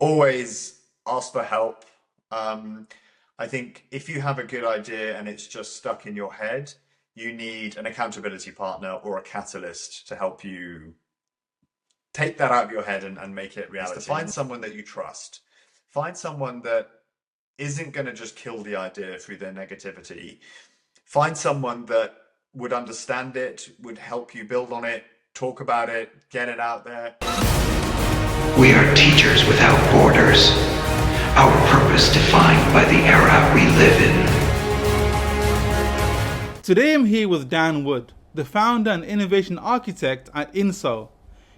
Always ask for help. Um, I think if you have a good idea and it's just stuck in your head, you need an accountability partner or a catalyst to help you take that out of your head and make it reality. To find someone that you trust. Find someone that isn't going to just kill the idea through their negativity. Find someone that would understand it, would help you build on it, talk about it, get it out there. We are teachers without borders, our purpose defined by the era we live in. Today I'm here with Dan Wood, the founder and innovation architect at INSO.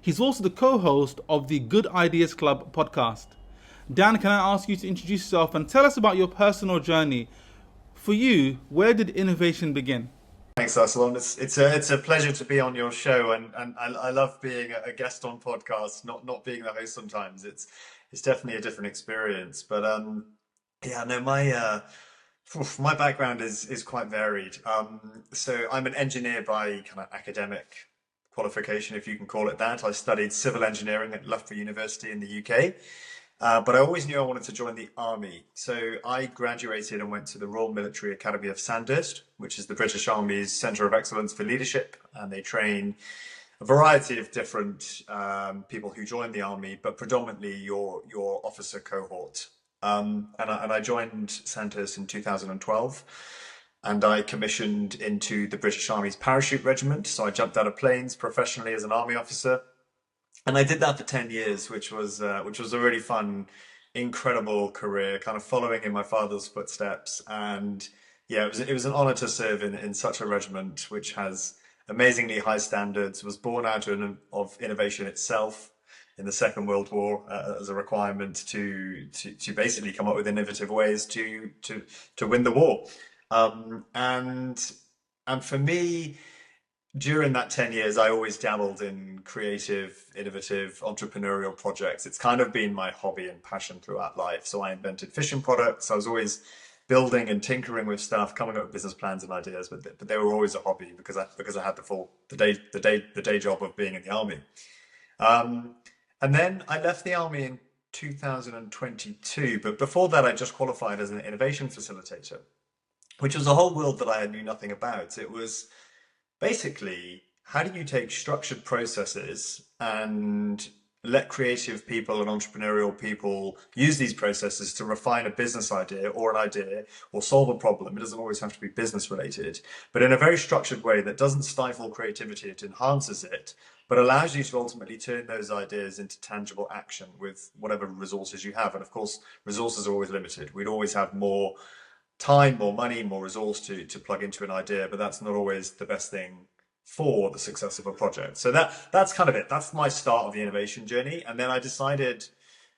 He's also the co-host of the Good Ideas Club podcast. Dan, can I ask you to introduce yourself and tell us about your personal journey? For you, where did innovation begin? Thanks, Arsalan. It's a pleasure to be on your show, and I love being a guest on podcasts, not being the host sometimes. It's definitely a different experience. But yeah, no, my background is quite varied. So I'm an engineer by kind of academic qualification, if you can call it that. I studied civil engineering at Loughborough University in the UK. But I always knew I wanted to join the army. So I graduated and went to the Royal Military Academy of Sandhurst, which is the British Army's Centre of Excellence for Leadership. And they train a variety of different people who join the army, but predominantly your officer cohort. And I joined Sandhurst in 2012. And I commissioned into the British Army's Parachute Regiment. So I jumped out of planes professionally as an army officer. And I did that for 10 years, which was a really fun, incredible career, kind of following in my father's footsteps. And yeah, it was an honor to serve in such a regiment, which has amazingly high standards, was born out of innovation itself in the Second World War as a requirement to basically come up with innovative ways to win the war. And for me, during that 10 years, I always dabbled in creative, innovative, entrepreneurial projects. It's kind of been my hobby and passion throughout life. So I invented fishing products. I was always building and tinkering with stuff, coming up with business plans and ideas, but they were always a hobby because I had the day job of being in the army. And then I left the army in 2022, but before that, I just qualified as an innovation facilitator, which was a whole world that I knew nothing about. It was basically, how do you take structured processes and let creative people and entrepreneurial people use these processes to refine a business idea or solve a problem? It doesn't always have to be business related, but in a very structured way that doesn't stifle creativity, it enhances it, but allows you to ultimately turn those ideas into tangible action with whatever resources you have. And of course, resources are always limited. We'd always have more time, more money, more resource to plug into an idea, but that's not always the best thing for the success of a project. So that's kind of it. That's my start of the innovation journey. And then I decided,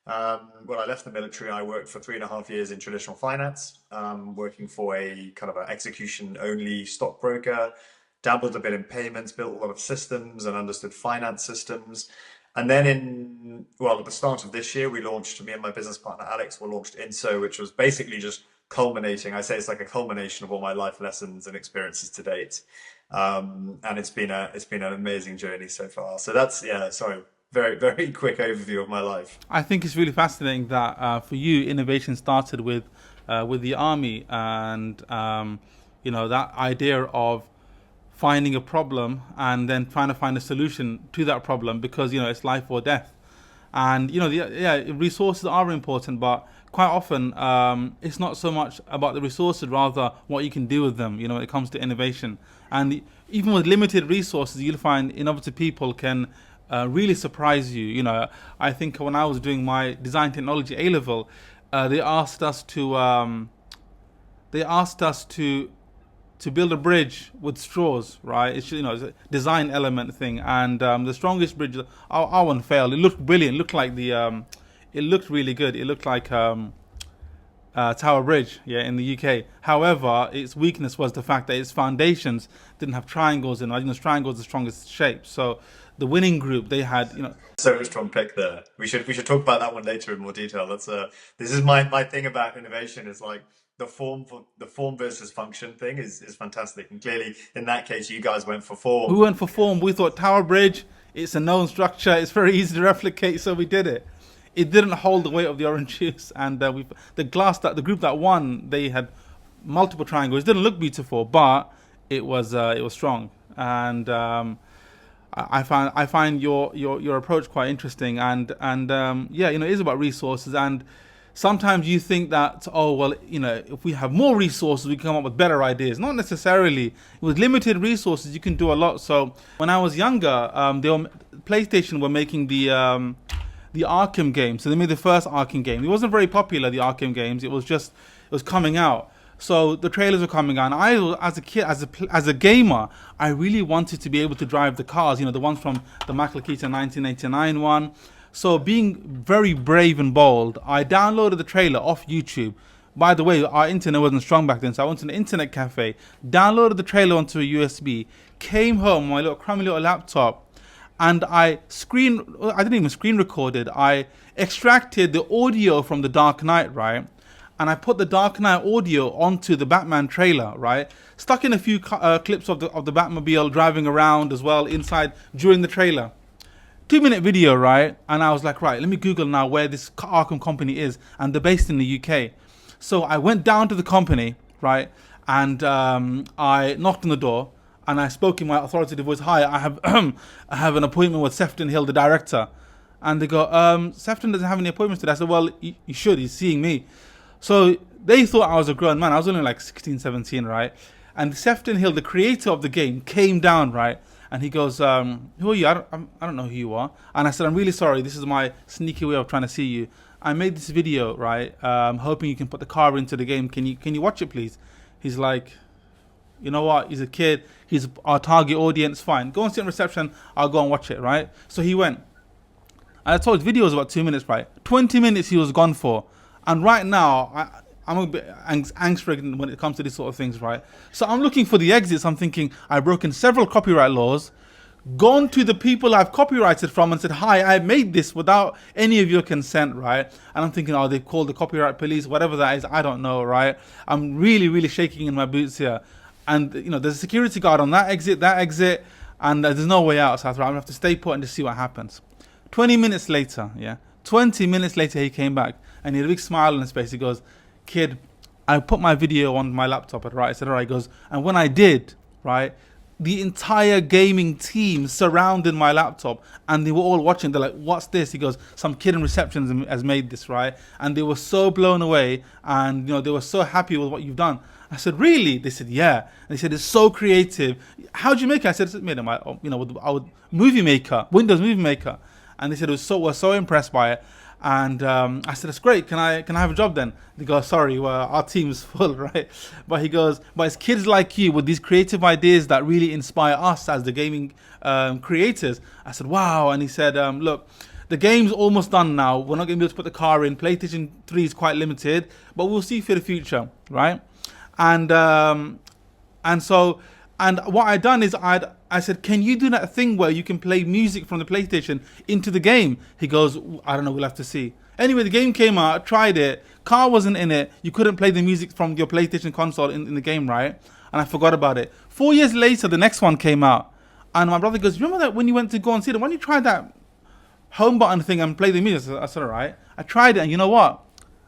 when I left the military, I worked for 3.5 years in traditional finance, working for a kind of an execution only stockbroker, dabbled a bit in payments, built a lot of systems and understood finance systems. And then at the start of this year, me and my business partner, Alex, we launched INSO, which was basically just culminating. I say it's like a culmination of all my life lessons and experiences to date. And it's been an amazing journey so far. So very, very quick overview of my life. I think it's really fascinating that for you, innovation started with the army, and that idea of finding a problem and then trying to find a solution to that problem, because it's life or death. And resources are important, but quite often it's not so much about the resources, rather what you can do with them, when it comes to innovation. And even with limited resources, you'll find innovative people can really surprise you. I think when I was doing my design technology A-level, they asked us to build a bridge with straws, right? It's a design element thing, and the strongest bridge, our one failed. It looked brilliant. It looked like it looked really good. It looked like Tower Bridge, in the UK. However, its weakness was the fact that its foundations didn't have triangles in it. Triangles are the strongest shape. So the winning group, they had, So a strong pick there. We should talk about that one later in more detail. This is my thing about innovation, is like the form versus function thing is fantastic. And clearly in that case, you guys went for form. We went for form. We thought Tower Bridge, it's a known structure. It's very easy to replicate. So we did it. it didn't hold the weight of the orange juice. And the group that won, they had multiple triangles. It didn't look beautiful, but it was strong. And I find your approach quite interesting, and yeah, it is about resources. And sometimes you think that, oh well, if we have more resources, we can come up with better ideas. Not necessarily. With limited resources, you can do a lot. So when I was younger, PlayStation were making the Arkham game. So they made the first Arkham game. It wasn't very popular, the Arkham games. It was coming out. So the trailers were coming out. And I, as a kid, as a gamer, I really wanted to be able to drive the cars. The ones from the Michael Keaton 1989 one. So being very brave and bold, I downloaded the trailer off YouTube. By the way, our internet wasn't strong back then, so I went to an internet cafe, downloaded the trailer onto a USB, came home on my little crummy little laptop, and I didn't even screen recorded. I extracted the audio from the Dark Knight, right? And I put the Dark Knight audio onto the Batman trailer, right? Stuck in a few clips of the Batmobile driving around as well inside during the trailer. 2-minute video, right? And I was like, right, let me Google now where this Arkham company is, and they're based in the UK. So I went down to the company, right? And I knocked on the door, and I spoke in my authoritative voice. Hi, I have an appointment with Sefton Hill, the director. And they go, Sefton doesn't have any appointments today. I said, well, you should. He's seeing me. So they thought I was a grown man. I was only like 16, 17, right? And Sefton Hill, the creator of the game, came down, right? And he goes, who are you? I don't know who you are. And I said, I'm really sorry. This is my sneaky way of trying to see you. I made this video, right? Hoping you can put the car into the game. Can you watch it, please? He's like, you know what? He's a kid. He's our target audience. Fine. Go and sit in reception. I'll go and watch it, right? So he went. I told his video was about 2 minutes, right? 20 minutes he was gone for. And right now, I'm a bit angst-ridden when it comes to these sort of things, right? So I'm looking for the exits. I'm thinking, I've broken several copyright laws, gone to the people I've copyrighted from and said, hi, I made this without any of your consent, right? And I'm thinking, oh, they've called the copyright police, whatever that is, I don't know, right? I'm really, really shaking in my boots here. And, there's a security guard on that exit, and there's no way out. So I thought, I'm going to have to stay put and just see what happens. 20 minutes later, yeah? 20 minutes later, he came back, and he had a big smile on his face. He goes, kid, I put my video on my laptop, right? I said, all right. He goes, and when I did, right, the entire gaming team surrounded my laptop, and they were all watching. They're like, what's this? He goes, some kid in reception has made this, right? And they were so blown away, and they were so happy with what you've done. I said, really? They said, yeah. And they said, it's so creative. How'd you make it? I said, made it with Movie Maker, Windows Movie Maker. And they said we're so impressed by it. And I said, that's great. Can I have a job then? They go, sorry, well, our team's full, right? But he goes, but it's kids like you with these creative ideas that really inspire us as the gaming creators. I said, wow. And he said, look, the game's almost done now. We're not going to be able to put the car in. PlayStation 3 is quite limited, but we'll see for the future, right? And what I done is I said, can you do that thing where you can play music from the PlayStation into the game? He goes, I don't know, we'll have to see. Anyway, the game came out, I tried it, car wasn't in it, you couldn't play the music from your PlayStation console in the game, right? And I forgot about it. 4 years later, the next one came out, and my brother goes, remember that when you went to go and see it, why don't you try that home button thing and play the music? I said, all right. I tried it, and you know what?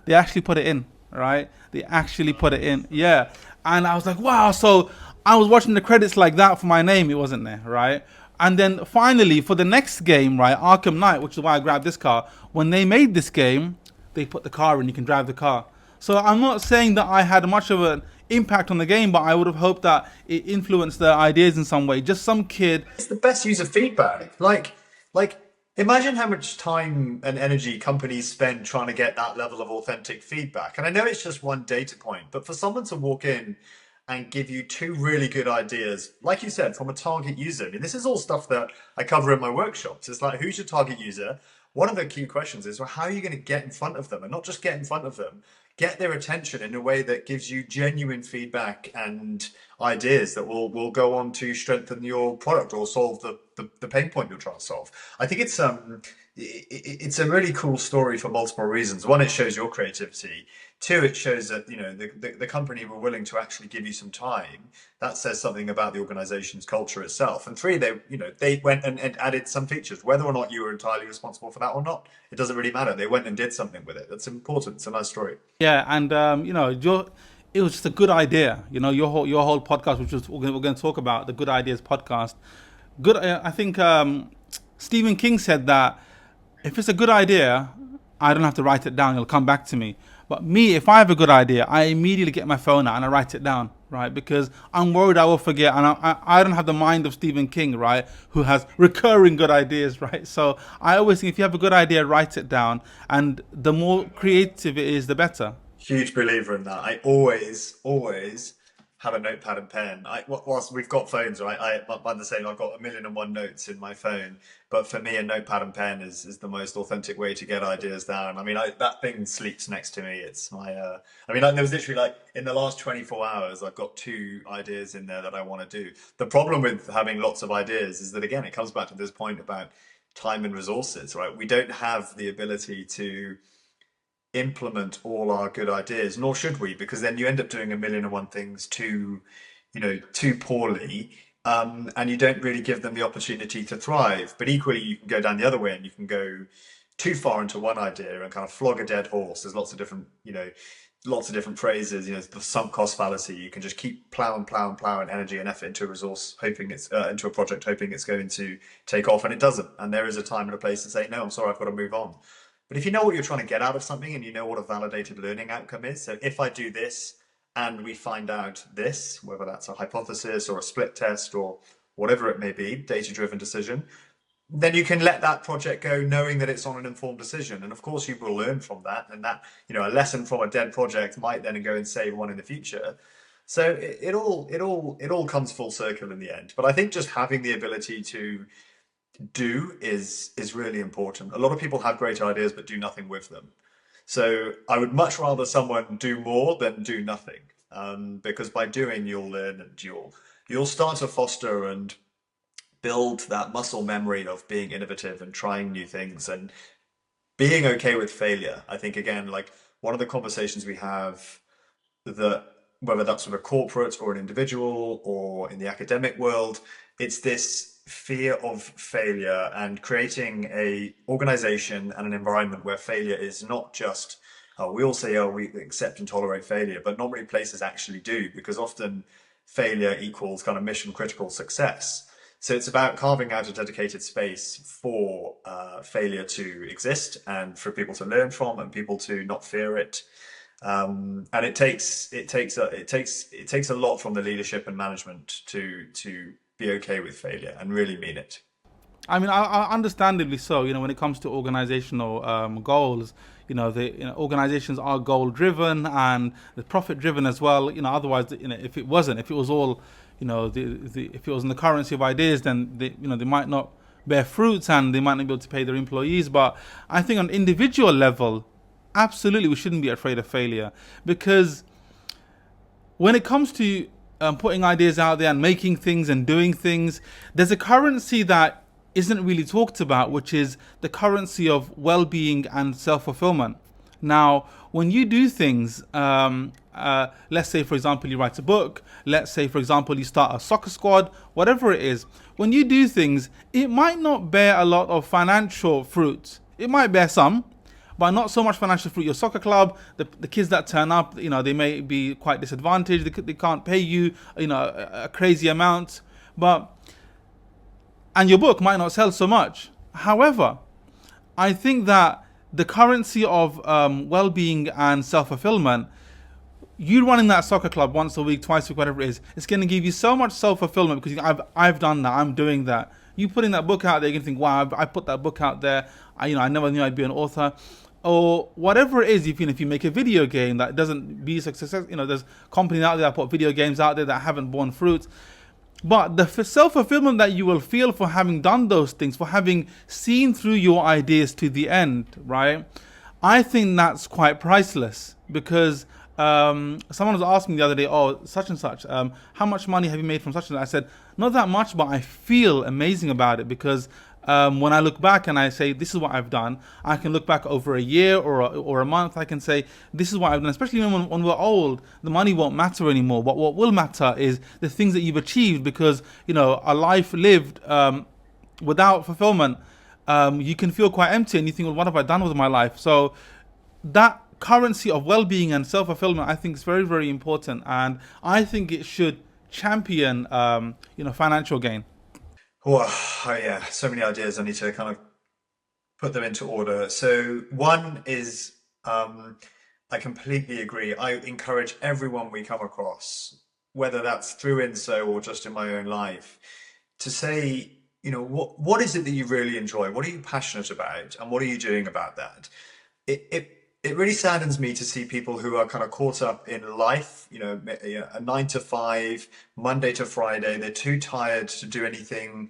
They actually put it in, right? They actually put it in, yeah. And I was like, wow, so I was watching the credits like that for my name. It wasn't there, right? And then finally, for the next game, right, Arkham Knight, which is why I grabbed this car, when they made this game, they put the car in, you can drive the car. So I'm not saying that I had much of an impact on the game, but I would have hoped that it influenced their ideas in some way. Just some kid. It's the best user feedback. Like, imagine how much time and energy companies spend trying to get that level of authentic feedback. And I know it's just one data point, but for someone to walk in and give you two really good ideas, like you said, from a target user. I mean, this is all stuff that I cover in my workshops. It's like, who's your target user? One of the key questions is, well, how are you going to get in front of them? And not just get in front of them, get their attention in a way that gives you genuine feedback and ideas that will go on to strengthen your product or solve the pain point you're trying to solve. I think it's it's a really cool story for multiple reasons. One, it shows your creativity. Two, it shows that the company were willing to actually give you some time. That says something about the organization's culture itself. And three, they went and added some features, whether or not you were entirely responsible for that or not. It doesn't really matter. They went and did something with it. That's important. It's a nice story. Yeah, and it was just a good idea. Your whole podcast, which was we're going to talk about the Good Ideas podcast. Good. I think Stephen King said that if it's a good idea, I don't have to write it down. It'll come back to me. But me, if I have a good idea, I immediately get my phone out and I write it down, right? Because I'm worried I will forget, and I don't have the mind of Stephen King, right? Who has recurring good ideas, right? So I always think if you have a good idea, write it down, and the more creative it is, the better. Huge believer in that. I always have a notepad and pen. Whilst we've got phones, right? By the same, I've got a million and one notes in my phone. But for me, a notepad and pen is the most authentic way to get ideas down. I mean, that thing sleeps next to me. It's my. I mean, there was literally like in the last 24 hours, I've got two ideas in there that I want to do. The problem with having lots of ideas is that again, it comes back to this point about time and resources, right? We don't have the ability to implement all our good ideas, nor should we, because then you end up doing a million and one things too poorly, and you don't really give them the opportunity to thrive. But equally, you can go down the other way, and you can go too far into one idea and kind of flog a dead horse. There's lots of different phrases. The sunk cost fallacy. You can just keep plowing energy and effort into a resource, hoping it's into a project, hoping it's going to take off, and it doesn't. And there is a time and a place to say, no, I'm sorry, I've got to move on. But if you know what you're trying to get out of something and you know what a validated learning outcome is, so if I do this and we find out this, whether that's a hypothesis or a split test or whatever it may be, data-driven decision, then you can let that project go knowing that it's on an informed decision. And of course you will learn from that, and that, a lesson from a dead project might then go and save one in the future. So it all comes full circle in the end. But I think just having the ability to do is really important. A lot of people have great ideas but do nothing with them. So I would much rather someone do more than do nothing, because by doing you'll learn and you'll start to foster and build that muscle memory of being innovative and trying new things and being okay with failure. I think again, like one of the conversations we have, that whether that's with a corporate or an individual or in the academic world, it's this fear of failure and creating a organization and an environment where failure is not just, we all say, oh, we accept and tolerate failure, but not many places actually do, because often failure equals kind of mission critical success. So it's about carving out a dedicated space for failure to exist and for people to learn from and people to not fear it. And it takes a lot from the leadership and management to be okay with failure and really mean it. I mean, understandably so. When it comes to organizational goals, organizations are goal driven and the profit driven as well. Otherwise, if it wasn't, if it was all, if it was in the currency of ideas, then they might not bear fruits and they might not be able to pay their employees. But I think on individual level, absolutely, we shouldn't be afraid of failure, because when it comes to putting ideas out there and making things and doing things, there's a currency that isn't really talked about, which is the currency of well-being and self-fulfillment. Now, when you do things, let's say, for example, you write a book, let's say, for example, you start a soccer squad, whatever it is, when you do things, it might not bear a lot of financial fruit. It might bear some, but not so much financial fruit. Your soccer club, the kids that turn up, they may be quite disadvantaged. They can't pay you, a crazy amount. And your book might not sell so much. However, I think that the currency of well-being and self-fulfillment, you running that soccer club once a week, twice a week, whatever it is, it's going to give you so much self-fulfillment because I've done that, I'm doing that. You putting that book out there, you're going to think, wow, I put that book out there. I never knew I'd be an author. Or whatever it is, if you make a video game that doesn't be successful, there's companies out there that put video games out there that haven't borne fruit. But the self-fulfillment that you will feel for having done those things, for having seen through your ideas to the end, right? I think that's quite priceless, because someone was asking the other day, oh, such and such, how much money have you made from such and such? I said, not that much, but I feel amazing about it, because when I look back and I say this is what I've done, I can look back over a year or a month. I can say this is what I've done. Especially when we're old, the money won't matter anymore. What will matter is the things that you've achieved, because a life lived without fulfillment, you can feel quite empty and you think, well, what have I done with my life? So that currency of well-being and self-fulfillment, I think, is very, very important, and I think it should champion financial gain. Oh, oh yeah, so many ideas. I need to kind of put them into order. So one is, I completely agree. I encourage everyone we come across, whether that's through INSO or just in my own life, to say, what is it that you really enjoy? What are you passionate about? And what are you doing about that? It really saddens me to see people who are kind of caught up in life, a 9 to 5, Monday to Friday. They're too tired to do anything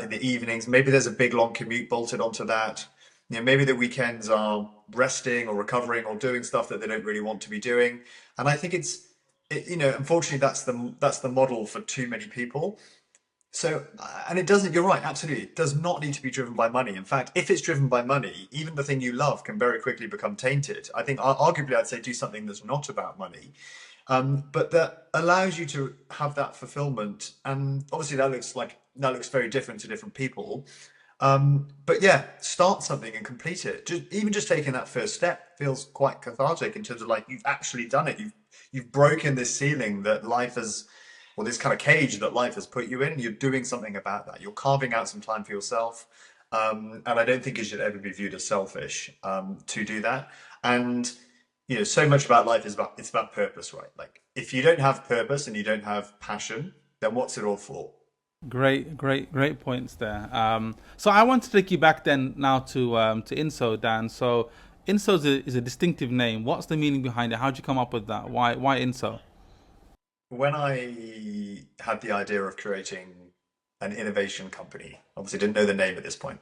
in the evenings. Maybe there's a big long commute bolted onto that. Maybe the weekends are resting or recovering or doing stuff that they don't really want to be doing. And I think unfortunately, that's the model for too many people. So, and it doesn't, you're right, absolutely. It does not need to be driven by money. In fact, if it's driven by money, even the thing you love can very quickly become tainted. I think arguably I'd say do something that's not about money, but that allows you to have that fulfillment. And obviously that looks very different to different people. But yeah, start something and complete it. Even just taking that first step feels quite cathartic in terms of like you've actually done it. You've broken this ceiling that life has, or this kind of cage that life has put you in. You're doing something about that. You're carving out some time for yourself. And I don't think it should ever be viewed as selfish to do that. And so much about life is about purpose, right? Like if you don't have purpose and you don't have passion, then what's it all for? Great, great, great points there. So I want to take you back then now to INSO, Dan. So INSO is a distinctive name. What's the meaning behind it? How'd you come up with that? Why INSO? When I had the idea of creating an innovation company, obviously didn't know the name at this point.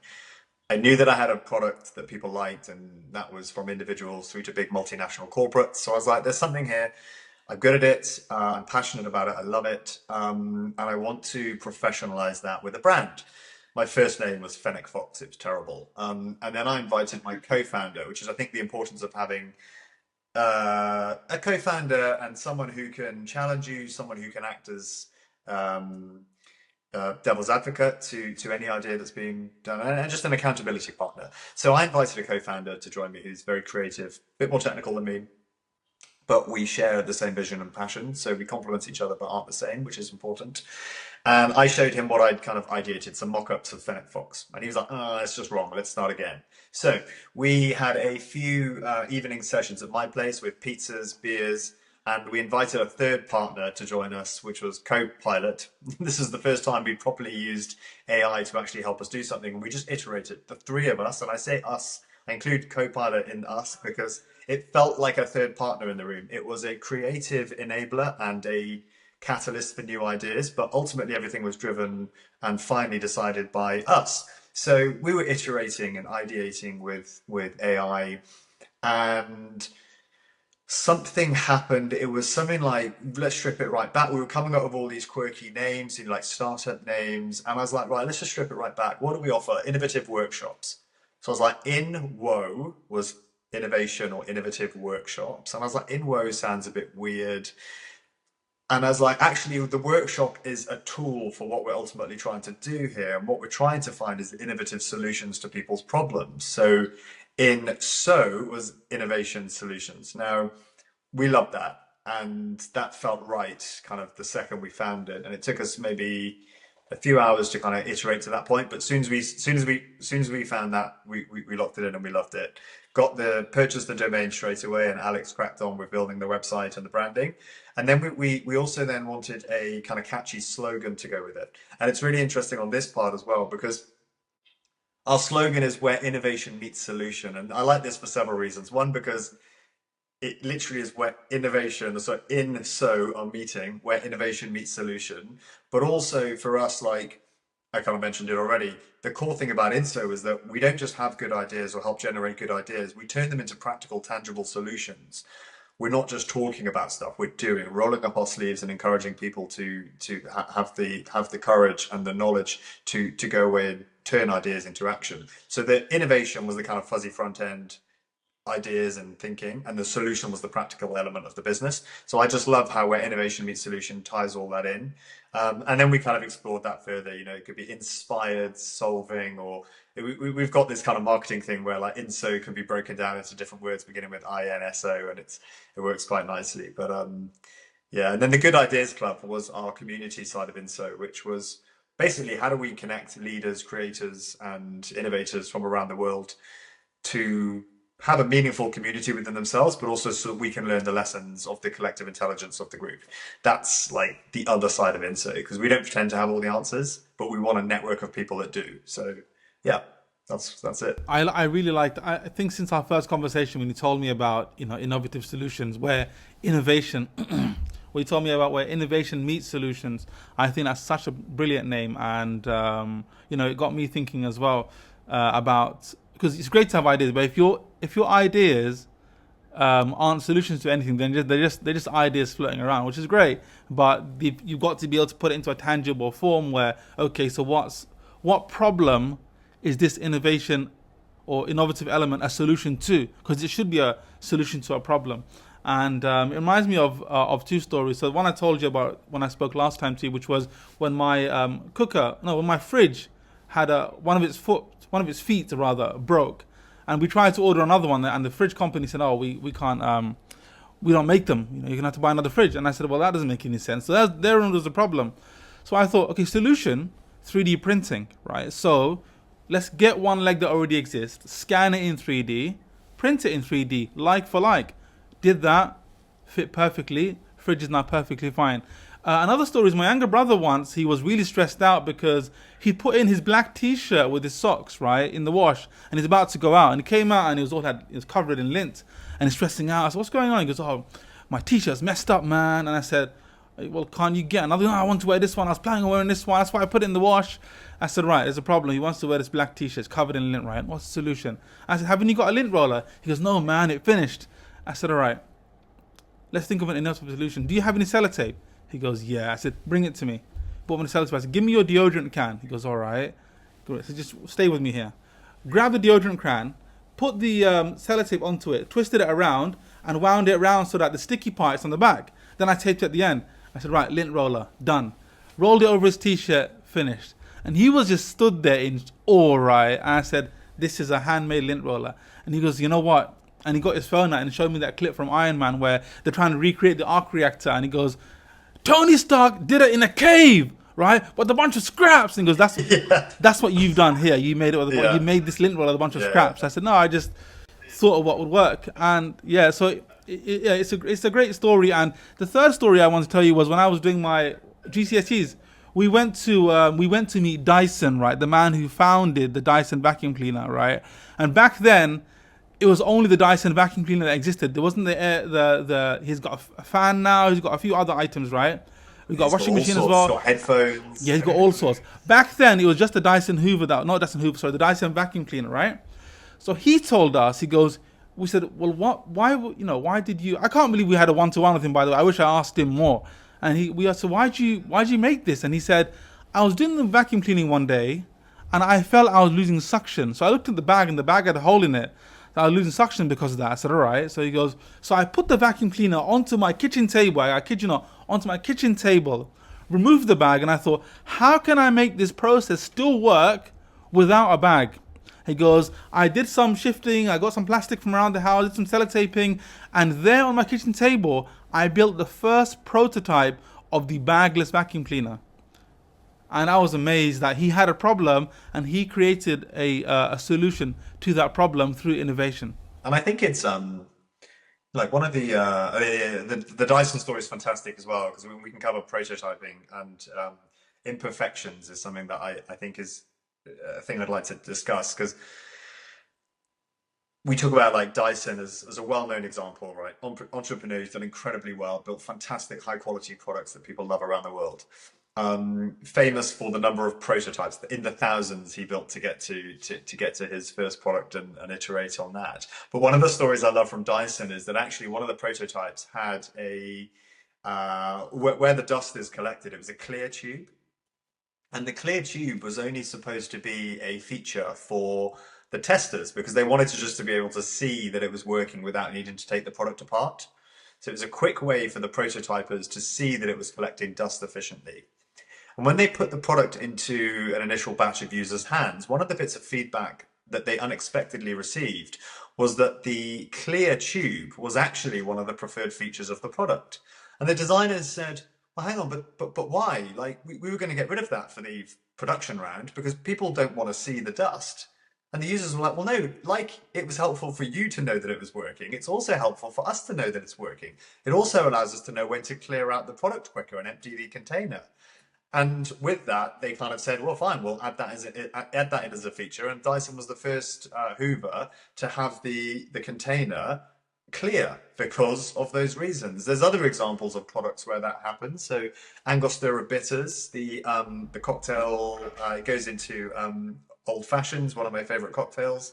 I knew that I had a product that people liked, and that was from individuals through to big multinational corporates. So I was like, there's something here. I'm good at it. I'm passionate about it. I love it. And I want to professionalize that with a brand. My first name was Fennec Fox. It was terrible. And then I invited my co-founder, which is, I think, the importance of having a co-founder and someone who can challenge you, someone who can act as um, devil's advocate to any idea that's being done, and just an accountability partner. So I invited a co-founder to join me who's very creative, a bit more technical than me, but we share the same vision and passion. So we complement each other but aren't the same, which is important. And I showed him what I'd kind of ideated, some mock-ups of Fennec Fox. And he was like, oh, that's just wrong. Let's start again. So we had a few evening sessions at my place with pizzas, beers, and we invited a third partner to join us, which was Copilot. This is the first time we properly used AI to actually help us do something. And we just iterated, the three of us, and I say us, I include Copilot in us because it felt like a third partner in the room. It was a creative enabler and a catalyst for new ideas, but ultimately everything was driven and finally decided by us. So we were iterating and ideating with AI, and something happened. It was something like, let's strip it right back. We were coming up with all these quirky names, like startup names, and I was like, right, let's just strip it right back. What do we offer? Innovative workshops. So I was like, InWo was innovation or innovative workshops, and I was like, InWo sounds a bit weird. And I was like, actually, the workshop is a tool for what we're ultimately trying to do here. And what we're trying to find is innovative solutions to people's problems. So in so was innovation solutions. Now, we loved that. And that felt right kind of the second we found it. And it took us maybe a few hours to kind of iterate to that point. But as soon as we found that, we locked it in and we loved it. Purchased the domain straight away, and Alex cracked on with building the website and the branding. And then we also then wanted a kind of catchy slogan to go with it. And it's really interesting on this part as well, because our slogan is where innovation meets solution. And I like this for several reasons. One, because it literally is where innovation, so in so are meeting, where innovation meets solution. But also for us, like I kind of mentioned it already, the core thing about INSO is that we don't just have good ideas or help generate good ideas, we turn them into practical, tangible solutions. We're not just talking about stuff, we're doing, rolling up our sleeves and encouraging people to have the courage and the knowledge to go in turn ideas into action. So the innovation was the kind of fuzzy front end ideas and thinking, and the solution was the practical element of the business. So I just love how where innovation meets solution ties all that in. And then we kind of explored that further. It could be inspired solving, or we've got this kind of marketing thing where like INSO can be broken down into different words beginning with INSO, and it works quite nicely. But yeah, and then the Good Ideas Club was our community side of INSO, which was basically how do we connect leaders, creators, and innovators from around the world to have a meaningful community within themselves, but also so we can learn the lessons of the collective intelligence of the group. That's like the other side of INSO, because we don't pretend to have all the answers, but we want a network of people that do. So yeah, that's it. I really liked. I think since our first conversation, when you told me about innovative solutions, where innovation, where you told me about where innovation meets solutions, I think that's such a brilliant name, and it got me thinking as well about, because it's great to have ideas, but if your ideas aren't solutions to anything, then they're just ideas floating around, which is great. But you've got to be able to put it into a tangible form where, okay, so what problem is this innovation or innovative element a solution to? Because it should be a solution to a problem. And it reminds me of two stories. So one I told you about when I spoke last time to you, which was when my when my fridge had one of its feet rather broke, and we tried to order another one, and the fridge company said, "Oh, we can't, we don't make them. You're gonna have to buy another fridge." And I said, "Well, that doesn't make any sense." So there was the problem. So I thought, okay, solution, 3D printing, right? So let's get one leg that already exists, scan it in 3D, print it in 3D, like for like. Did that, fit perfectly. Fridge is now perfectly fine. Another story is my younger brother once, he was really stressed out because he put in his black t-shirt with his socks, right, in the wash, and he's about to go out, and he came out and he was covered in lint, and he's stressing out. I said, "What's going on?" He goes, "Oh, my t-shirt's messed up, man." And I said, "Well, can't you get another?" "No, I want to wear this one. I was planning on wearing this one. That's why I put it in the wash." I said, "Right, there's a problem. He wants to wear this black t-shirt. It's covered in lint, right? What's the solution?" I said, "Haven't you got a lint roller?" He goes, "No, man, it finished." I said, "All right, let's think of an innovative solution. Do you have any sellotape?" He goes, "Yeah." I said, "Bring it to me." Bought me the sellotape. I said, "Give me your deodorant can." He goes, "All right." Good. So just stay with me here. Grab the deodorant can, put the sellotape onto it, twisted it around, and wound it around so that the sticky part is on the back. Then I taped it at the end. I said, "Right, lint roller, done." Rolled it over his t-shirt, finished. And he was just stood there in awe, right? And I said, "This is a handmade lint roller." And he goes, "You know what?" And he got his phone out and showed me that clip from Iron Man where they're trying to recreate the arc reactor. And he goes, "Tony Stark did it in a cave, right? With a bunch of scraps." And he goes, "That's what you've done here. You made it with Yeah. you made this lint roll with a bunch of Yeah. scraps." I said, "No, I just thought of what would work." And yeah, so it's a great story. And the third story I want to tell you was when I was doing my GCSEs. We went to meet Dyson, right? The man who founded the Dyson vacuum cleaner, right? And back then, it was only the Dyson vacuum cleaner that existed. There wasn't he's got a fan now. He's got a few other items, right? We've got a washing machine as well. He's got headphones. Yeah, he's got all sorts. Back then, it was just the Dyson Hoover, not Dyson Hoover, sorry, the Dyson vacuum cleaner, right? So he told us, he goes, we said, "Well, why did you?" I can't believe we had a one-to-one with him. By the way, I wish I asked him more. And we asked, "So why'd you make this?" And he said, "I was doing the vacuum cleaning one day, and I felt I was losing suction. So I looked at the bag, and the bag had a hole in it. I was losing suction because of that." I said, "All right." So he goes, "So I put the vacuum cleaner onto my kitchen table. I kid you not, onto my kitchen table, removed the bag, and I thought, how can I make this process still work without a bag?" He goes, "I did some shifting, I got some plastic from around the house, did some sellotaping, and there on my kitchen table, I built the first prototype of the bagless vacuum cleaner." And I was amazed that he had a problem and he created a solution to that problem through innovation. And I think it's like one of the Dyson story is fantastic as well, because we can cover prototyping, and imperfections is something that I think is a thing I'd like to discuss, because we talk about like Dyson as a well-known example, right? Entrepreneur who's done incredibly well, built fantastic high-quality products that people love around the world. Famous for the number of prototypes in the thousands he built to get to his first product and iterate on that. But one of the stories I love from Dyson is that actually one of the prototypes had where the dust is collected, it was a clear tube. And the clear tube was only supposed to be a feature for the testers because they wanted to just to be able to see that it was working without needing to take the product apart. So it was a quick way for the prototypers to see that it was collecting dust efficiently. And when they put the product into an initial batch of users' hands, one of the bits of feedback that they unexpectedly received was that the clear tube was actually one of the preferred features of the product. And the designers said, well, hang on, but why? Like, we were going to get rid of that for the production round because people don't want to see the dust. And the users were like, well, no, like it was helpful for you to know that it was working. It's also helpful for us to know that it's working. It also allows us to know when to clear out the product quicker and empty the container. And with that, they kind of said, well, fine, we'll add that in as a feature. And Dyson was the first Hoover to have the container clear because of those reasons. There's other examples of products where that happens. So Angostura Bitters, the cocktail, it goes into Old Fashions, one of my favorite cocktails.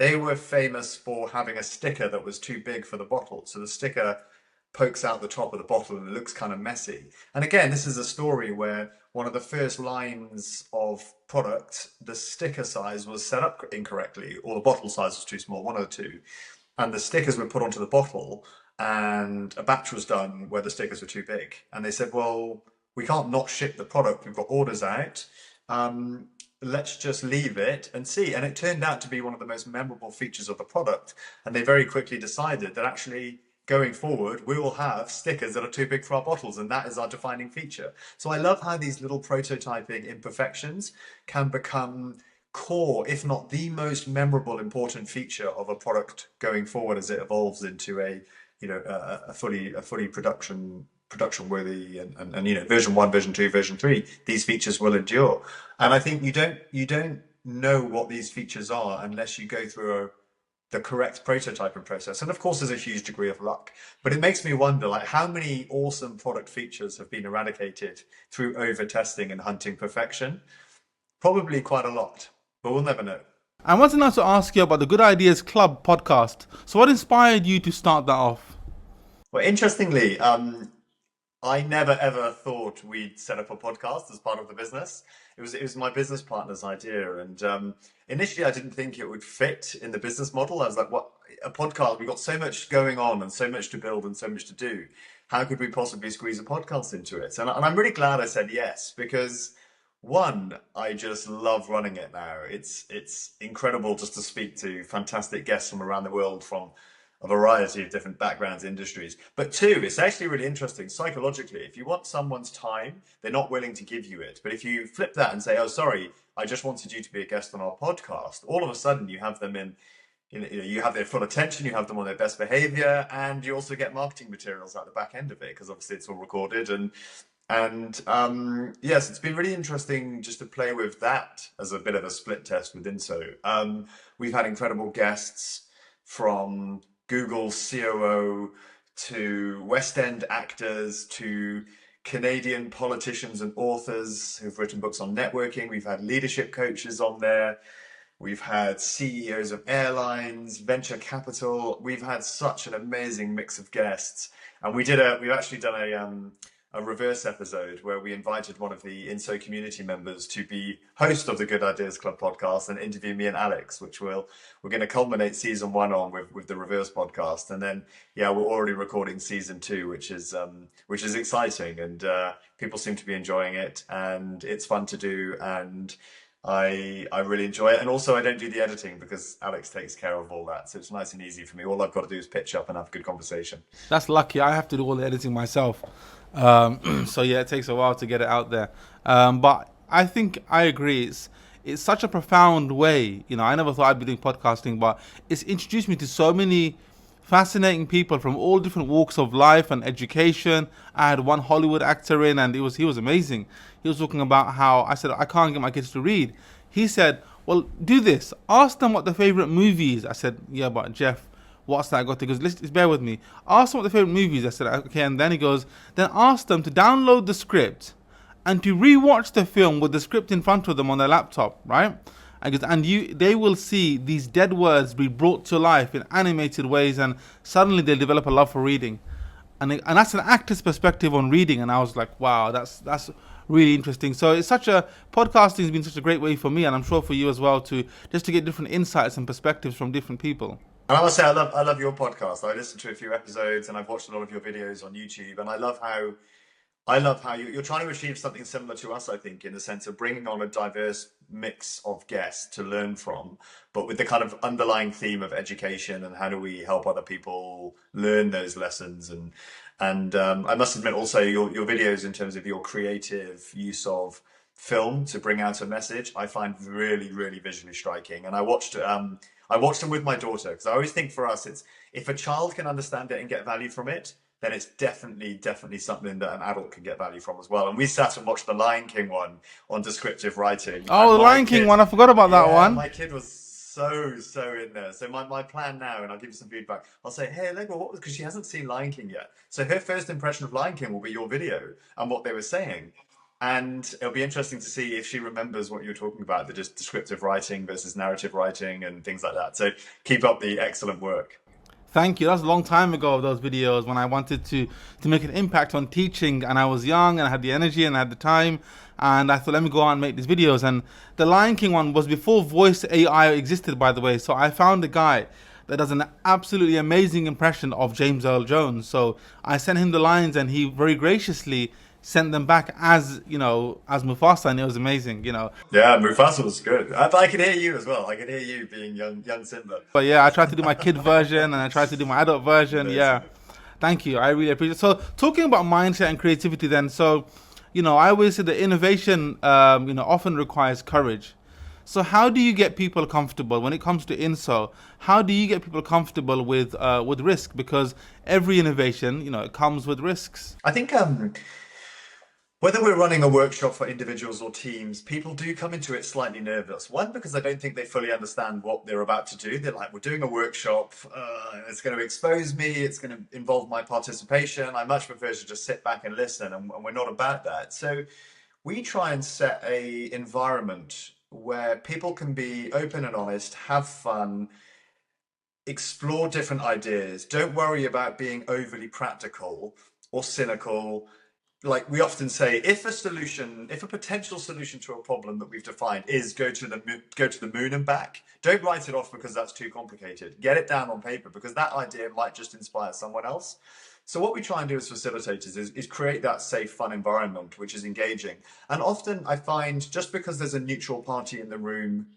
They were famous for having a sticker that was too big for the bottle. So the sticker pokes out the top of the bottle and it looks kind of messy. And again, this is a story where one of the first lines of product, the sticker size was set up incorrectly, or the bottle size was too small, one of the two. And the stickers were put onto the bottle and a batch was done where the stickers were too big. And they said, well, we can't not ship the product. We've got orders out. Let's just leave it and see. And it turned out to be one of the most memorable features of the product. And they very quickly decided that actually going forward, we will have stickers that are too big for our bottles, and that is our defining feature. So I love how these little prototyping imperfections can become core, if not the most memorable, important feature of a product going forward as it evolves into a fully production worthy and version 1, version 2, version 3. These features will endure, and I think you don't know what these features are unless you go through the correct prototyping process. And of course, there's a huge degree of luck, but it makes me wonder, like, how many awesome product features have been eradicated through over testing and hunting perfection? Probably quite a lot, but we'll never know. I wanted now to ask you about the Good Ideas Club podcast. So what inspired you to start that off? Well, interestingly, I never ever thought we'd set up a podcast as part of the business. It was my business partner's idea, and initially I didn't think it would fit in the business model. I was like, "What, a podcast? We've got so much going on and so much to build and so much to do. How could we possibly squeeze a podcast into it?" And I'm really glad I said yes, because one, I just love running it now. It's incredible just to speak to fantastic guests from around the world, from a variety of different backgrounds, industries. But two, it's actually really interesting psychologically. If you want someone's time, they're not willing to give you it. But if you flip that and say, "Oh, sorry, I just wanted you to be a guest on our podcast," all of a sudden you have them you have their full attention, you have them on their best behavior, and you also get marketing materials at the back end of it, because obviously it's all recorded. And yes, it's been really interesting just to play with that as a bit of a split test with INSO. We've had incredible guests from Google COO to West End actors to Canadian politicians and authors who've written books on networking. We've had leadership coaches on there. We've had CEOs of airlines, venture capital. We've had such an amazing mix of guests. And we've actually done a reverse episode where we invited one of the INSO community members to be host of the Good Ideas Club podcast and interview me and Alex, which we're going to culminate season 1 on with the reverse podcast. And then, yeah, we're already recording season 2, which is exciting, and people seem to be enjoying it, and it's fun to do. And I really enjoy it. And also I don't do the editing because Alex takes care of all that. So it's nice and easy for me. All I've got to do is pitch up and have a good conversation. That's lucky. I have to do all the editing myself. So yeah, it takes a while to get it out there. But I think I agree. It's such a profound way. I never thought I'd be doing podcasting, but it's introduced me to so many fascinating people from all different walks of life and education. I had one Hollywood actor in, and he was amazing. He was talking about how I said, "I can't get my kids to read." He said, "Well, do this. Ask them what their favorite movie is." I said, "Yeah, but Jeff, what's that got to?" He goes, "Listen, bear with me. Ask them what their favorite movie is." I said, "Okay." And then he goes, "Then ask them to download the script and to rewatch the film with the script in front of them on their laptop, right?" And they will see these dead words be brought to life in animated ways, and suddenly they'll develop a love for reading. And that's an actor's perspective on reading. And I was like, wow, that's really interesting. So it's such a podcasting has been such a great way for me, and I'm sure for you as well, to just to get different insights and perspectives from different people. And I must say, I love your podcast. I listened to a few episodes and I've watched a lot of your videos on YouTube, and I love how you're trying to achieve something similar to us, I think, in the sense of bringing on a diverse mix of guests to learn from, but with the kind of underlying theme of education and how do we help other people learn those lessons. And I must admit also your videos in terms of your creative use of film to bring out a message, I find really, really visually striking. And I watched them with my daughter because I always think for us, it's if a child can understand it and get value from it, then it's definitely something that an adult can get value from as well. And we sat and watched the Lion King one on descriptive writing. Oh, And the my Lion King kid, one, I forgot about that yeah, one. my kid was so in there. So my plan now, and I'll give you some feedback. I'll say, hey, Allegra, what was, because she hasn't seen Lion King yet. So her first impression of Lion King will be your video and what they were saying. And it'll be interesting to see if she remembers what you're talking about, the just descriptive writing versus narrative writing and things like that. So keep up the excellent work. Thank you. That was a long time ago, those videos, when I wanted to make an impact on teaching, and I was young and I had the energy and I had the time, and I thought, let me go out and make these videos. And the Lion King one was before voice AI existed, by the way. So I found a guy that does an absolutely amazing impression of James Earl Jones. So I sent him the lines, and he very graciously sent them back as, as Mufasa, and it was amazing, Yeah, Mufasa was good. I could hear you as well. I could hear you being young Simba. But yeah, I tried to do my kid version and I tried to do my adult version. Yeah. Amazing. Thank you. I really appreciate it. So talking about mindset and creativity then, so, I always say that innovation, often requires courage. So how do you get people comfortable when it comes to INSO? How do you get people comfortable with risk? Because every innovation, it comes with risks. I think whether we're running a workshop for individuals or teams, people do come into it slightly nervous. One, because I don't think they fully understand what they're about to do. They're like, we're doing a workshop, it's going to expose me, it's going to involve my participation. I much prefer to just sit back and listen, and we're not about that. So we try and set a environment where people can be open and honest, have fun, explore different ideas. Don't worry about being overly practical or cynical. Like we often say, if a potential solution to a problem that we've defined is go to the moon and back, don't write it off because that's too complicated. Get it down on paper because that idea might just inspire someone else. So what we try and do as facilitators is create that safe, fun environment, which is engaging. And often I find just because there's a neutral party in the room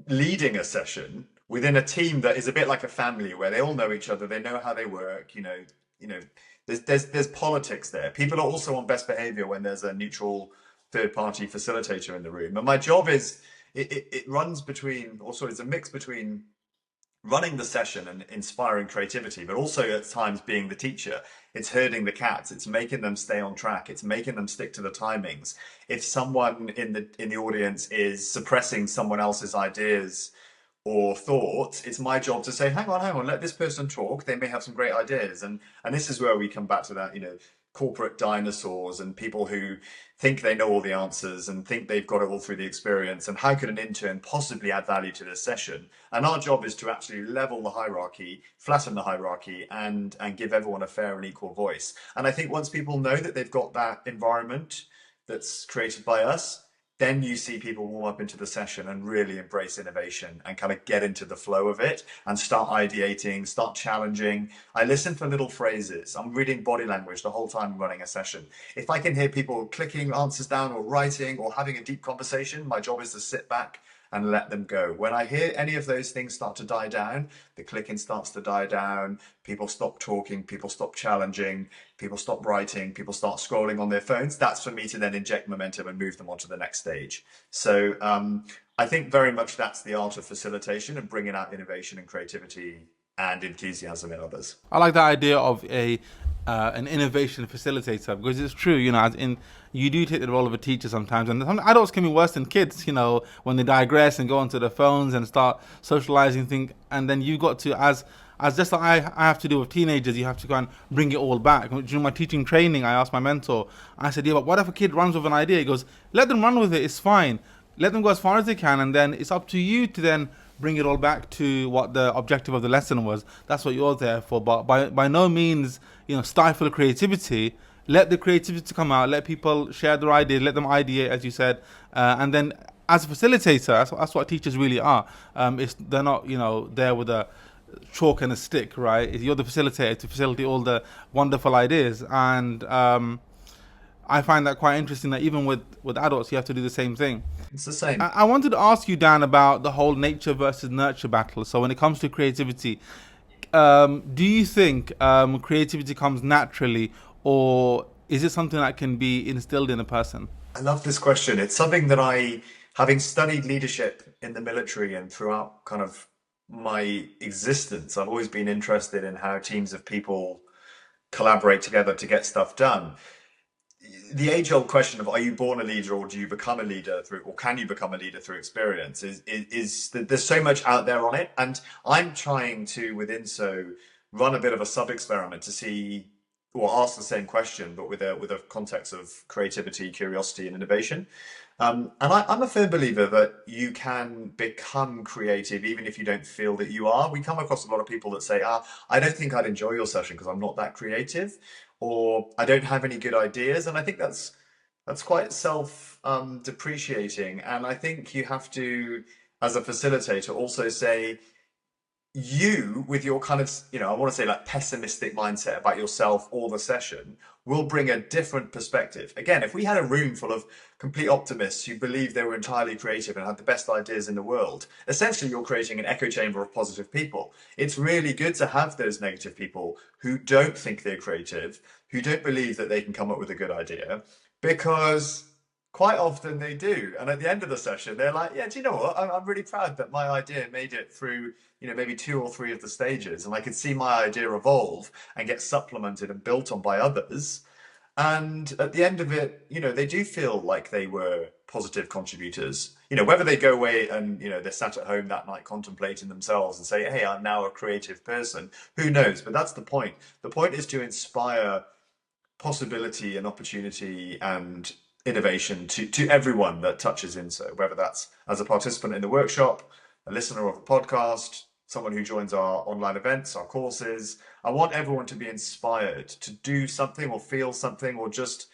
leading a session within a team that is a bit like a family where they all know each other, they know how they work, you know, there's politics there. People are also on best behavior when there's a neutral third party facilitator in the room. And my job is it runs between, or sorry, it's a mix between running the session and inspiring creativity, but also at times being the teacher. It's herding the cats. It's making them stay on track. It's making them stick to the timings. If someone in the audience is suppressing someone else's ideas or thoughts, it's my job to say, hang on, let this person talk. They may have some great ideas. And this is where we come back to that, corporate dinosaurs and people who think they know all the answers and think they've got it all through the experience. And how could an intern possibly add value to this session? And our job is to actually level the hierarchy, flatten the hierarchy, and give everyone a fair and equal voice. And I think once people know that they've got that environment that's created by us, then you see people warm up into the session and really embrace innovation and kind of get into the flow of it and start ideating, start challenging. I listen for little phrases. I'm reading body language the whole time I'm running a session. If I can hear people clicking answers down or writing or having a deep conversation, my job is to sit back and let them go. When I hear any of those things start to die down, the clicking starts to die down, people stop talking, people stop challenging, people stop writing, people start scrolling on their phones, that's for me to then inject momentum and move them on to the next stage. So I think very much that's the art of facilitation and bringing out innovation and creativity and enthusiasm in others. I like that idea of an innovation facilitator, because it's true, as in you do take the role of a teacher sometimes, and some adults can be worse than kids, when they digress and go onto their phones and start socializing things, and then you've got to, as just like I have to do with teenagers, you have to go and bring it all back. During my teaching training, I asked my mentor, I said, yeah, but what if a kid runs with an idea? He goes, let them run with it, it's fine. Let them go as far as they can, and then it's up to you to then bring it all back to what the objective of the lesson was. That's what you're there for. But by no means, stifle creativity. let the creativity come out, let people share their ideas, let them ideate, as you said, and then as a facilitator, that's what teachers really are. They're not, there with a chalk and a stick, right? You're the facilitator to facilitate all the wonderful ideas, and I find that quite interesting that even with adults, you have to do the same thing. It's the same. I wanted to ask you, Dan, about the whole nature versus nurture battle. So when it comes to creativity, do you think creativity comes naturally, or is it something that can be instilled in a person? I love this question. It's something that having studied leadership in the military and throughout kind of my existence, I've always been interested in how teams of people collaborate together to get stuff done. The age-old question of are you born a leader or do you become a leader through, or can you become a leader through experience is that there's so much out there on it. And I'm trying to, with INSO, run a bit of a sub-experiment to see or ask the same question, but with a context of creativity, curiosity, and innovation. I'm a firm believer that you can become creative even if you don't feel that you are. We come across a lot of people that say, I don't think I'd enjoy your session because I'm not that creative, or I don't have any good ideas. And I think that's quite self depreciating. And I think you have to, as a facilitator, also say, you with your kind of, I want to say like pessimistic mindset about yourself or the session will bring a different perspective. Again, if we had a room full of complete optimists who believed they were entirely creative and had the best ideas in the world, essentially you're creating an echo chamber of positive people. It's really good to have those negative people who don't think they're creative, who don't believe that they can come up with a good idea, because quite often they do. And at the end of the session, they're like, yeah, do you know what? I'm really proud that my idea made it through, maybe 2 or 3 of the stages. And I could see my idea evolve and get supplemented and built on by others. And at the end of it, they do feel like they were positive contributors. Whether they go away and, they're sat at home that night contemplating themselves and say, hey, I'm now a creative person, who knows? But that's the point. The point is to inspire possibility and opportunity and innovation to everyone that touches INSO, whether that's as a participant in the workshop, a listener of a podcast, someone who joins our online events, our courses. I want everyone to be inspired to do something or feel something, or just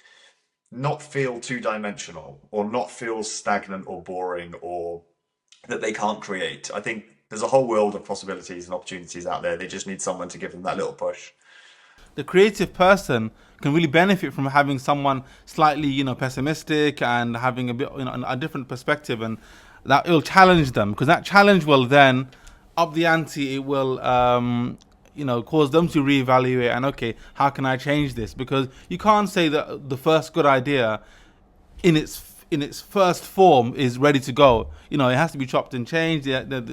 not feel two-dimensional or not feel stagnant or boring or that they can't create. I think there's a whole world of possibilities and opportunities out there. They just need someone to give them that little push. The creative person can really benefit from having someone slightly, pessimistic and having a bit, a different perspective, and that it will challenge them, because that challenge will then up the ante. It will, cause them to reevaluate and okay, how can I change this? Because you can't say that the first good idea in its first form is ready to go. It has to be chopped and changed.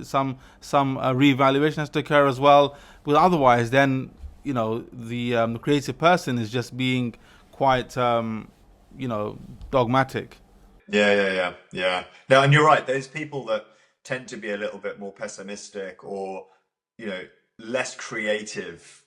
Some reevaluation has to occur as well. But otherwise, then the creative person is just being quite dogmatic. Yeah. No, and you're right. There's people that tend to be a little bit more pessimistic or, less creative.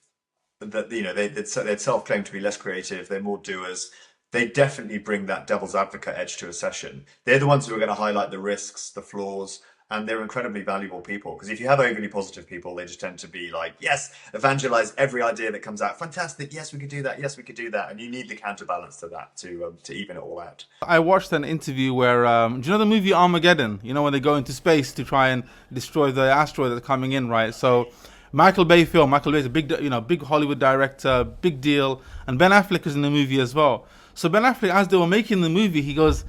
That they'd self-claim to be less creative. They're more doers. They definitely bring that devil's advocate edge to a session. They're the ones who are going to highlight the risks, the flaws, and they're incredibly valuable people. Because if you have overly positive people, they just tend to be like, yes, evangelize every idea that comes out. Fantastic. Yes, we could do that. Yes, we could do that. And you need the counterbalance to that to even it all out. I watched an interview where, do you know the movie Armageddon? When they go into space to try and destroy the asteroid that's coming in, right? So Michael Bay is a big Hollywood director, big deal. And Ben Affleck is in the movie as well. So Ben Affleck, as they were making the movie, he goes,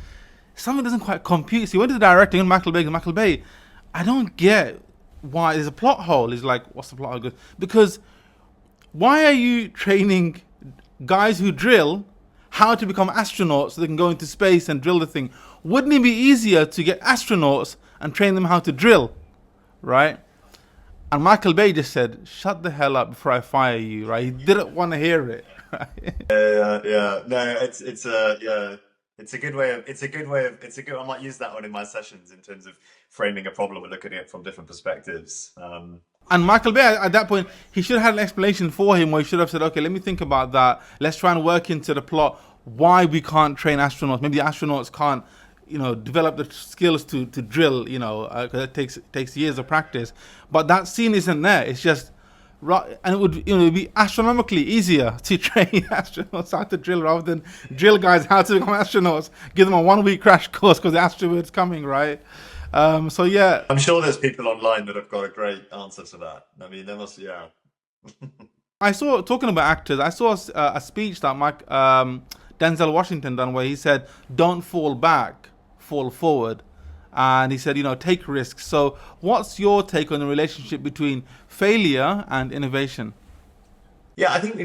something doesn't quite compute. So he went to the director, and Michael Bay, I don't get why there's a plot hole. He's like, what's the plot hole? Because why are you training guys who drill how to become astronauts so they can go into space and drill the thing? Wouldn't it be easier to get astronauts and train them how to drill, right? And Michael Bay just said, shut the hell up before I fire you, right? He didn't want to hear it, right? Yeah. No, it's a good way of, I might use that one in my sessions in terms of framing a problem and looking at it from different perspectives. And Michael Bay, at that point, he should have had an explanation for him where he should have said, okay, let me think about that. Let's try and work into the plot why we can't train astronauts. Maybe the astronauts can't, develop the skills to drill, because it takes years of practice. But that scene isn't there. It's just Right, and it would, you know, be astronomically easier to train astronauts how to drill rather than drill guys how to become astronauts. Give them a 1 week crash course because the asteroid's coming, right? So yeah, I'm sure there's people online that have got a great answer to that. I mean, there must, yeah. I saw, talking about actors, I saw a speech that Mike Denzel Washington done where he said, "Don't fall back, fall forward," and he said, you know, take risks. So, what's your take on the relationship between failure and innovation? Yeah, I think,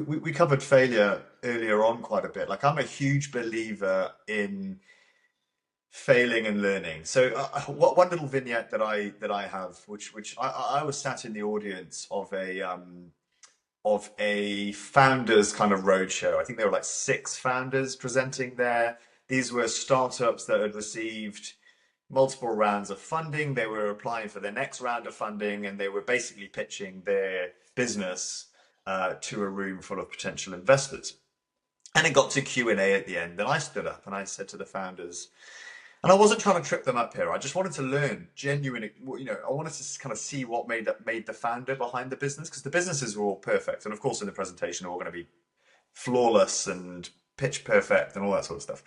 we covered failure earlier on quite a bit. Like, I'm a huge believer in failing and learning. So, what one little vignette that I have, which I was sat in the audience of a founders kind of roadshow. I think there were like six founders presenting there. These were startups that had received multiple rounds of funding. They were applying for their next round of funding, and they were basically pitching their business to a room full of potential investors. And it got to Q&A at the end, and I stood up and I said to the founders, and I wasn't trying to trip them up here. I just wanted to learn genuine, I wanted to kind of see what made the founder behind the business, because the businesses were all perfect. And of course, in the presentation, are all going to be flawless and pitch perfect and all that sort of stuff.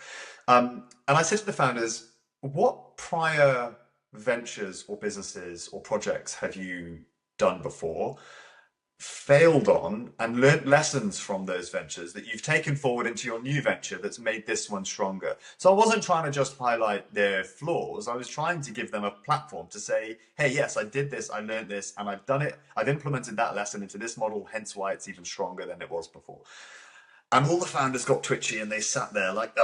And I said to the founders, what prior ventures or businesses or projects have you done before, failed on, and learnt lessons from those ventures that you've taken forward into your new venture that's made this one stronger? So I wasn't trying to just highlight their flaws. I was trying to give them a platform to say, hey, yes, I did this, I learned this, and I've done it. I've implemented that lesson into this model, hence why it's even stronger than it was before. And all the founders got twitchy and they sat there like,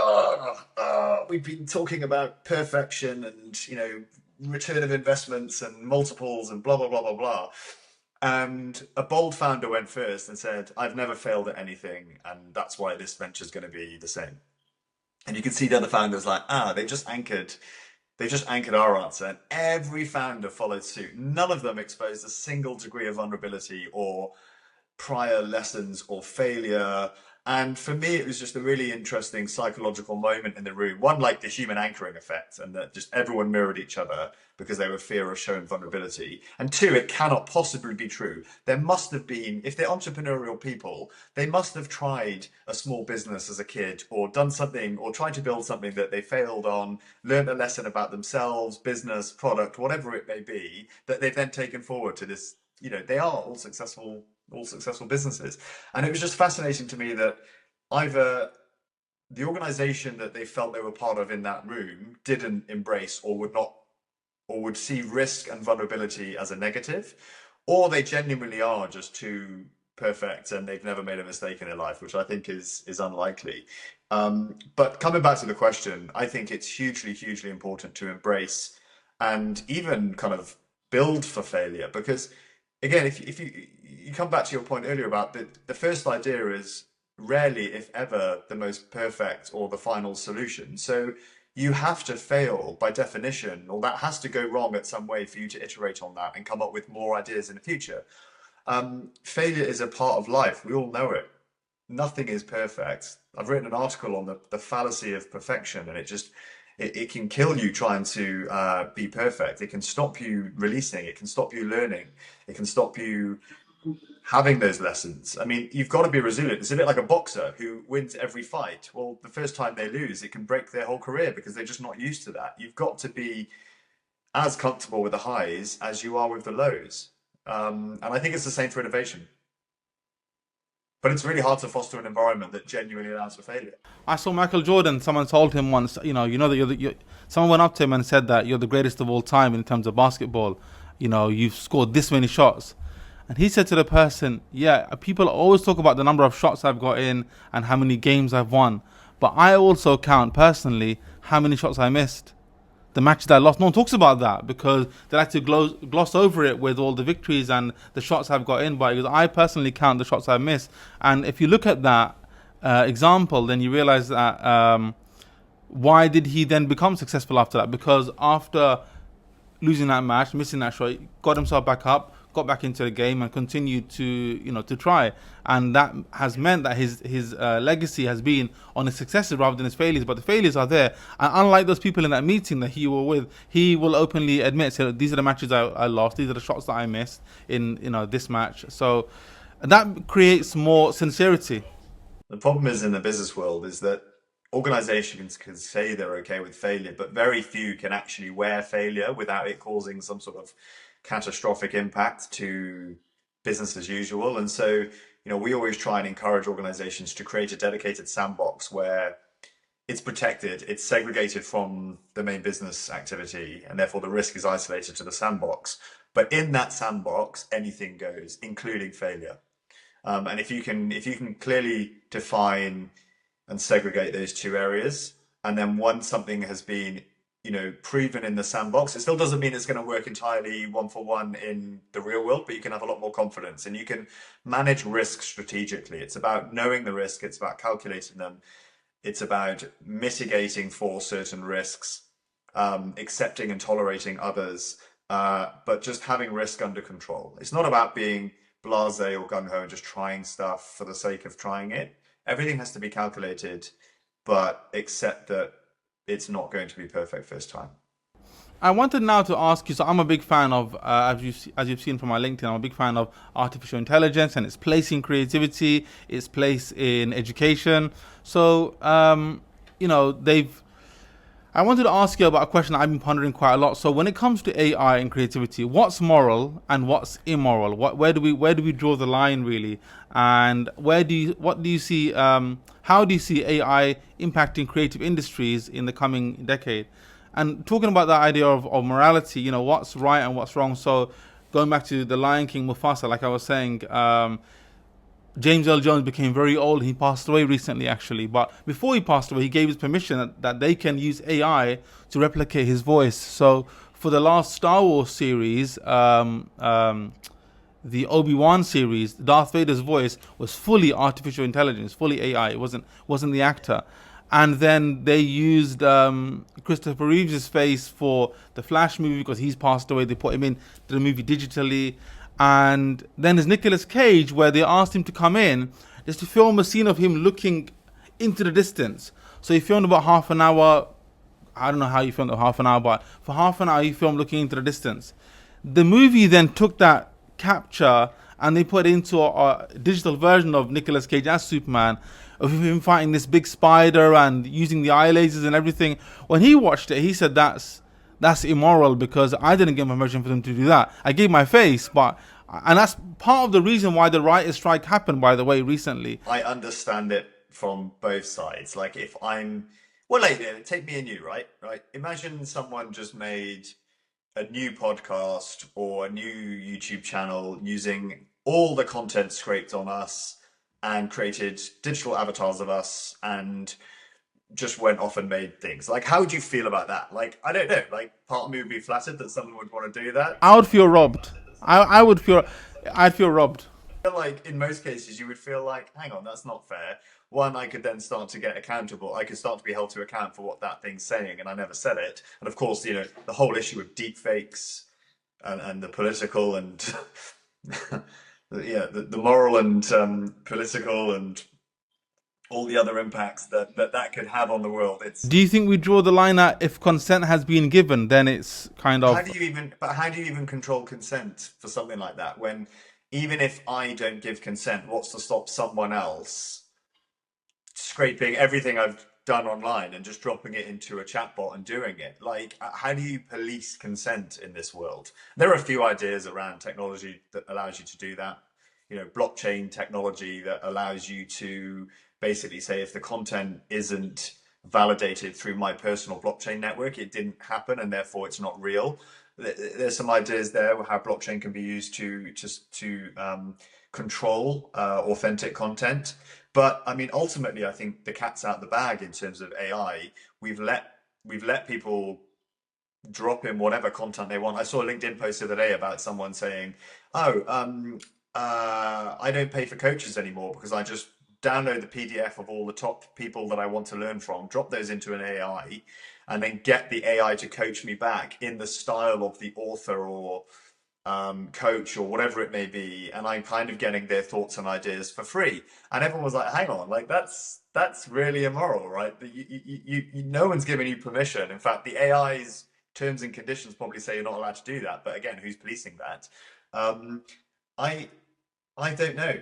we've been talking about perfection and, return of investments and multiples and blah, blah, blah, blah, blah. And a bold founder went first and said, I've never failed at anything, and that's why this venture is going to be the same. And you can see the other founders like, they just anchored our answer, and every founder followed suit. None of them exposed a single degree of vulnerability or prior lessons or failure. And for me, it was just a really interesting psychological moment in the room. One, like the human anchoring effect, and that just everyone mirrored each other because they were fear of showing vulnerability. And two, it cannot possibly be true. There must have been, if they're entrepreneurial people, they must have tried a small business as a kid or done something or tried to build something that they failed on, learned a lesson about themselves, business, product, whatever it may be, that they've then taken forward to this. They are all successful businesses. And it was just fascinating to me that either the organization that they felt they were part of in that room didn't embrace or would not, or would see risk and vulnerability as a negative, or they genuinely are just too perfect and they've never made a mistake in their life, which I think is unlikely. But coming back to the question, I think it's hugely, hugely important to embrace and even kind of build for failure, because again, if you come back to your point earlier about the first idea is rarely, if ever, the most perfect or the final solution. So you have to fail by definition, or that has to go wrong at some way for you to iterate on that and come up with more ideas in the future. Failure is a part of life. We all know it. Nothing is perfect. I've written an article on the fallacy of perfection, and it can kill you trying to be perfect. It can stop you releasing. It can stop you learning. It can stop you having those lessons. I mean, you've got to be resilient. It's a bit like a boxer who wins every fight. Well, the first time they lose, it can break their whole career because they're just not used to that. You've got to be as comfortable with the highs as you are with the lows. And I think it's the same for innovation. But it's really hard to foster an environment that genuinely allows for failure. I saw Michael Jordan. Someone told him once, that someone went up to him and said that you're the greatest of all time in terms of basketball. You've scored this many shots. And he said to the person, yeah, people always talk about the number of shots I've got in and how many games I've won. But I also count personally how many shots I missed. The matches I lost, no one talks about that because they like to gloss over it with all the victories and the shots I've got in. But because I personally count the shots I missed. And if you look at that example, then you realize that why did he then become successful after that? Because after losing that match, missing that shot, he got himself back up, got back into the game and continued to to try, and that has meant that his legacy has been on his successes rather than his failures. But the failures are there, and unlike those people in that meeting that he were with, he will openly admit, so these are the matches I lost, these are the shots that I missed in this match. So that creates more sincerity. The problem is in the business world is that organizations can say they're okay with failure, but very few can actually wear failure without it causing some sort of catastrophic impact to business as usual. And so, we always try and encourage organizations to create a dedicated sandbox where it's protected, it's segregated from the main business activity, and therefore the risk is isolated to the sandbox. But in that sandbox, anything goes, including failure. And if you can clearly define and segregate those two areas, and then once something has been proven in the sandbox, it still doesn't mean it's going to work entirely one for one in the real world, but you can have a lot more confidence and you can manage risk strategically. It's about knowing the risk, it's about calculating them, it's about mitigating for certain risks, accepting and tolerating others, but just having risk under control. It's not about being blasé or gung-ho and just trying stuff for the sake of trying it. Everything has to be calculated, but accept that it's not going to be perfect first time. I wanted now to ask you. So I'm a big fan of, as you've seen from my LinkedIn, I'm a big fan of artificial intelligence and its place in creativity, its place in education. So, they've. I wanted to ask you about a question I've been pondering quite a lot. So when it comes to AI and creativity, what's moral and what's immoral? Where do we draw the line really? And what do you see? How do you see AI impacting creative industries in the coming decade? And talking about that idea of morality, what's right and what's wrong. So going back to the Lion King Mufasa, like I was saying, James Earl Jones became very old. He passed away recently, actually. But before he passed away, he gave his permission that they can use AI to replicate his voice. So for the last Star Wars series, the Obi-Wan series, Darth Vader's voice was fully artificial intelligence, fully AI. It wasn't the actor. And then they used Christopher Reeves' face for the Flash movie because he's passed away. They put him into the movie digitally. And then there's Nicolas Cage, where they asked him to come in just to film a scene of him looking into the distance. So he filmed about half an hour. I don't know how you filmed it half an hour, but for half an hour he filmed looking into the distance. The movie then took that capture and they put it into a digital version of Nicolas Cage as Superman, of him fighting this big spider and using the eye lasers and everything. When he watched it, he said that's immoral because I didn't give permission for them to do that. I gave my face, and that's part of the reason why the writer's strike happened, by the way, recently. I understand it from both sides. Like if well, like, take me and you, right? Right. Imagine someone just made a new podcast or a new YouTube channel using all the content scraped on us and created digital avatars of us and just went off and made things. Like, how would you feel about that? Like, I don't know. Like, part of me would be flattered that someone would want to do that. I would feel robbed. I'd feel robbed. Like, in most cases, you would feel like, hang on, that's not fair. One, I could then start to get accountable. I could start to be held to account for what that thing's saying, and I never said it. And of course, the whole issue of deep fakes and the political and yeah, the moral and political and all the other impacts that could have on the world. Do you think we draw the line at if consent has been given, then it's kind of... How do you even control consent for something like that? When even if I don't give consent, what's to stop someone else scraping everything I've done online and just dropping it into a chatbot and doing it? Like, how do you police consent in this world? There are a few ideas around technology that allows you to do that. Blockchain technology that allows you to basically say if the content isn't validated through my personal blockchain network, it didn't happen and therefore it's not real. There's some ideas there how blockchain can be used to control authentic content. But I mean, ultimately, I think the cat's out the bag in terms of AI. We've let people drop in whatever content they want. I saw a LinkedIn post the other day about someone saying, "Oh, I don't pay for coaches anymore because I just download the PDF of all the top people that I want to learn from, drop those into an AI, and then get the AI to coach me back in the style of the author or coach or whatever it may be, and I'm kind of getting their thoughts and ideas for free. And everyone was like, "Hang on, like that's really immoral, right? No one's giving you permission. In fact, the AI's terms and conditions probably say you're not allowed to do that. But again, who's policing that? Um, I I don't know.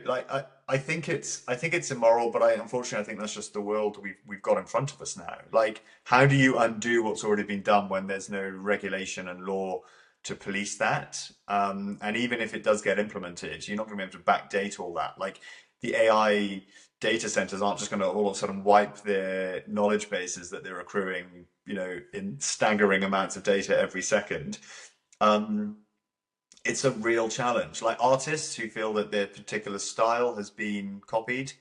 I think it's immoral, but unfortunately I think that's just the world we've got in front of us now. Like, how do you undo what's already been done when there's no regulation and law to police that? And even if it does get implemented, you're not going to be able to backdate all that. Like, the AI data centers aren't just going to all of a sudden wipe their knowledge bases that they're accruing, in staggering amounts of data every second. Um, it's a real challenge. Like artists who feel that their particular style has been copied.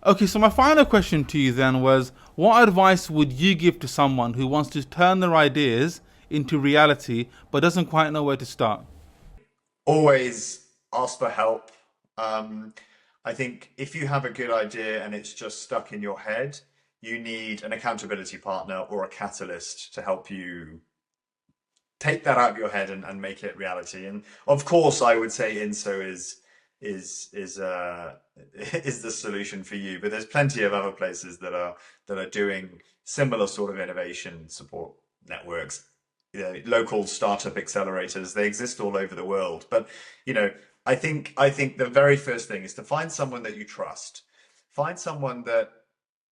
Okay, so my final question to you then was, what advice would you give to someone who wants to turn their ideas into reality but doesn't quite know where to start? Always ask for help. Um, I think if you have a good idea and it's just stuck in your head, you need an accountability partner or a catalyst to help you take that out of your head and make it reality. And of course, I would say INSO is is the solution for you. But there's plenty of other places that are doing similar sort of innovation support networks. Local startup accelerators, they exist all over the world. But you know, I think the very first thing is to find someone that you trust. Find someone that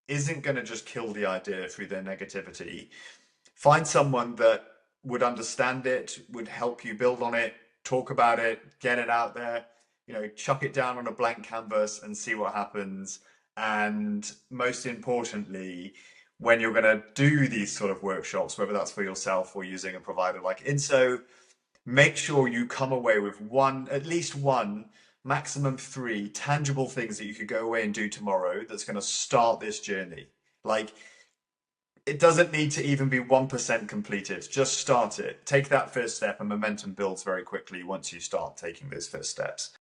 isn't going to just kill the idea through their negativity. Find someone that would understand it, would help you build on it, talk about it, get it out there, chuck it down on a blank canvas and see what happens. And most importantly, when you're going to do these sort of workshops, whether that's for yourself or using a provider like INSO, make sure you come away with at least one, maximum three tangible things that you could go away and do tomorrow that's going to start this journey. Like, it doesn't need to even be 1% completed. Just start it. Take that first step, and momentum builds very quickly once you start taking those first steps.